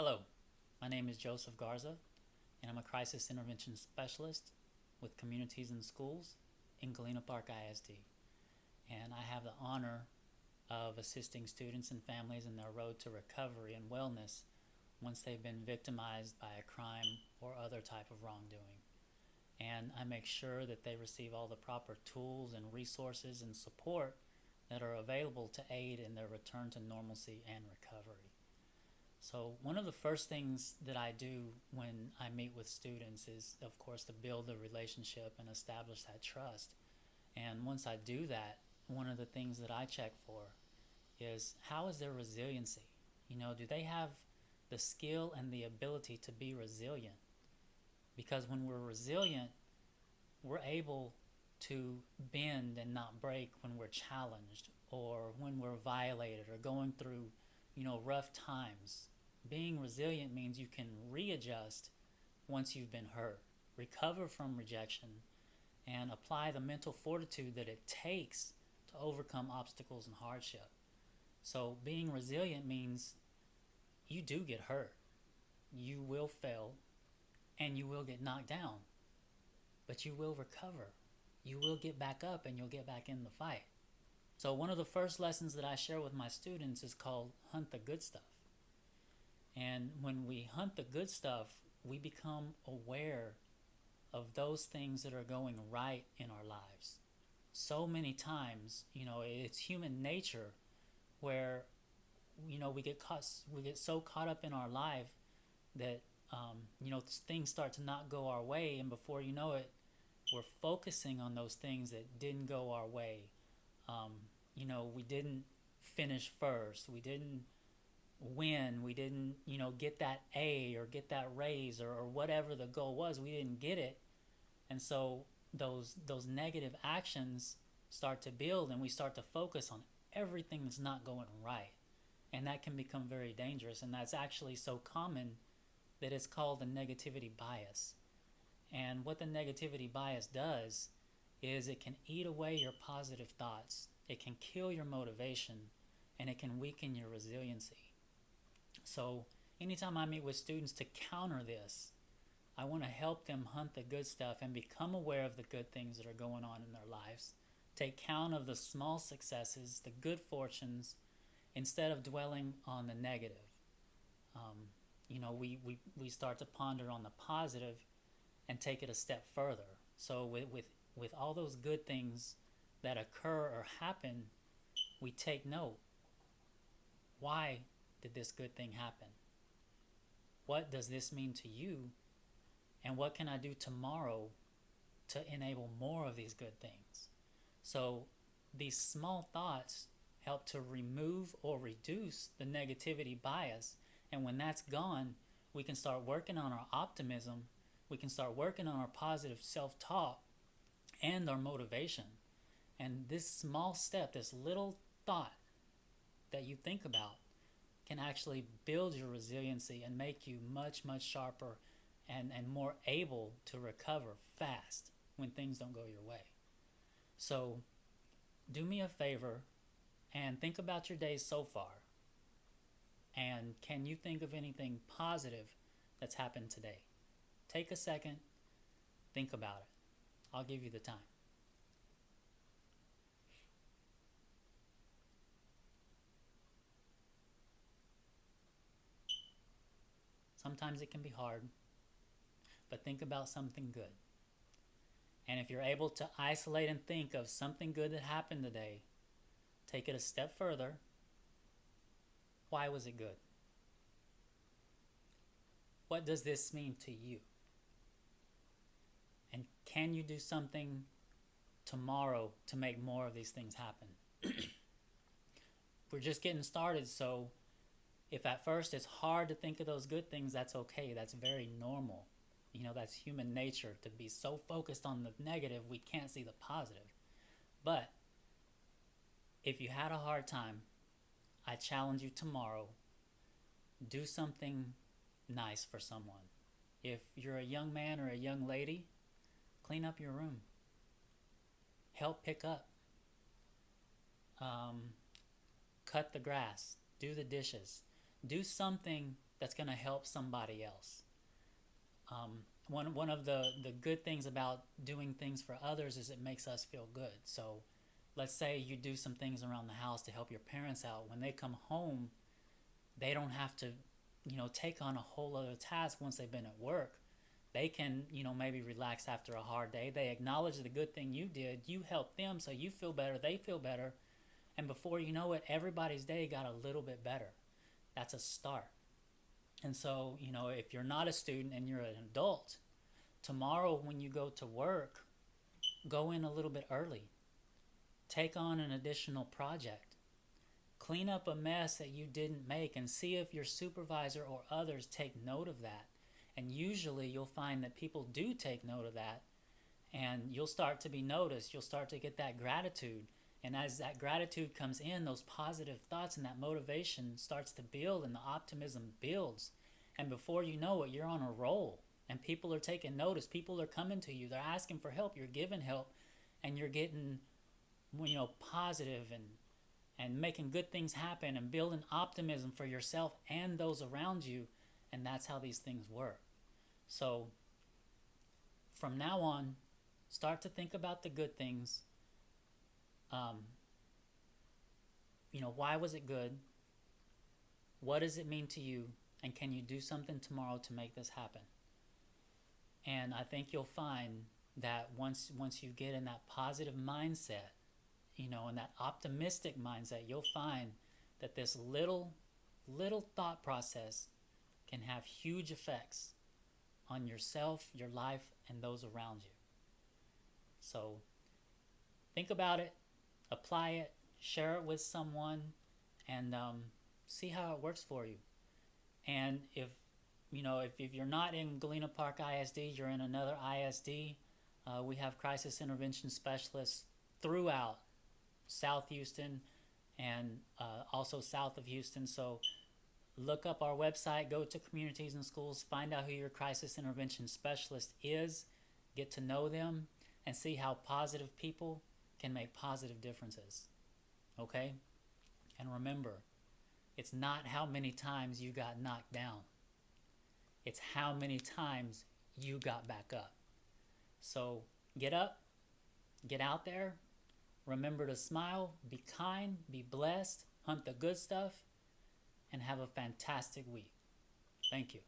Hello, my name is Joseph Garza, and I'm a crisis intervention specialist with Communities and Schools in Galena Park ISD. And I have the honor of assisting students and families in their road to recovery and wellness once they've been victimized by a crime or other type of wrongdoing. And I make sure that they receive all the proper tools and resources and support that are available to aid in their return to normalcy and recovery. So one of the first things that I do when I meet with students is, of course, to build a relationship and establish that trust. And once I do that, one of the things that I check for is, how is their resiliency? Do they have the skill and the ability to be resilient? Because when we're resilient, we're able to bend and not break when we're challenged or when we're violated or going through, rough times. Being resilient means you can readjust once you've been hurt, recover from rejection, and apply the mental fortitude that it takes to overcome obstacles and hardship. So being resilient means you do get hurt, you will fail, and you will get knocked down, but you will recover. You will get back up and you'll get back in the fight. So one of the first lessons that I share with my students is called hunt the good stuff. And when we hunt the good stuff, we become aware of those things that are going right in our lives. So many times, it's human nature where, we get so caught up in our life that, things start to not go our way, and before you know it, we're focusing on those things that didn't go our way. We didn't finish first. We didn't win. We didn't, get that A or get that raise or whatever the goal was. We didn't get it. And so those negative actions start to build, and we start to focus on everything that's not going right. And that can become very dangerous. And that's actually so common that it's called the negativity bias. And what the negativity bias does is it can eat away your positive thoughts. It can kill your motivation, and it can weaken your resiliency. So anytime I meet with students to counter this, I want to help them hunt the good stuff and become aware of the good things that are going on in their lives. Take count of the small successes, the good fortunes, instead of dwelling on the negative. We start to ponder on the positive and take it a step further. So with all those good things that occur or happen, we take note. Why did this good thing happen? What does this mean to you? And what can I do tomorrow to enable more of these good things? So these small thoughts help to remove or reduce the negativity bias. And when that's gone, we can start working on our optimism. We can start working on our positive self-talk and our motivation. And this small step, this little thought that you think about, can actually build your resiliency and make you much, much sharper and more able to recover fast when things don't go your way. So do me a favor and think about your days so far. And can you think of anything positive that's happened today? Take a second, think about it. I'll give you the time. Sometimes it can be hard, but think about something good. And if you're able to isolate and think of something good that happened today, take it a step further. Why was it good? What does this mean to you? And can you do something tomorrow to make more of these things happen? We're just getting started, so if at first it's hard to think of those good things, that's okay. That's very normal. That's human nature, to be so focused on the negative we can't see the positive. But if you had a hard time, I challenge you tomorrow, do something nice for someone. If you're a young man or a young lady, clean up your room. Help pick up. Cut the grass. Do the dishes. Do something that's going to help somebody else. One of the good things about doing things for others is it makes us feel good. So let's say you do some things around the house to help your parents out. When they come home, they don't have to, take on a whole other task once they've been at work. They can, maybe relax after a hard day. They acknowledge the good thing you did. You helped them, so you feel better. They feel better. And before you know it, everybody's day got a little bit better. That's a start. And so, if you're not a student and you're an adult, tomorrow when you go to work, go in a little bit early. Take on an additional project. Clean up a mess that you didn't make and see if your supervisor or others take note of that. And usually you'll find that people do take note of that, and you'll start to be noticed. You'll start to get that gratitude. And as that gratitude comes in, those positive thoughts and that motivation starts to build and the optimism builds. And before you know it, you're on a roll and people are taking notice. People are coming to you. They're asking for help. You're giving help and you're getting, positive and making good things happen and building optimism for yourself and those around you. And that's how these things work. So from now on, start to think about the good things. Why was it good? What does it mean to you? And can you do something tomorrow to make this happen? And I think you'll find that once you get in that positive mindset, and that optimistic mindset, you'll find that this little thought process can have huge effects on yourself, your life, and those around you. So think about it, apply it, share it with someone, and see how it works for you. And if you're not in Galena Park ISD, you're in another ISD, we have crisis intervention specialists throughout South Houston and also south of Houston. So look up our website, go to communities and schools, find out who your crisis intervention specialist is, get to know them, and see how positive people can make positive differences. Okay? And remember, it's not how many times you got knocked down. It's how many times you got back up. So get up, get out there, remember to smile, be kind, be blessed, hunt the good stuff, and have a fantastic week. Thank you.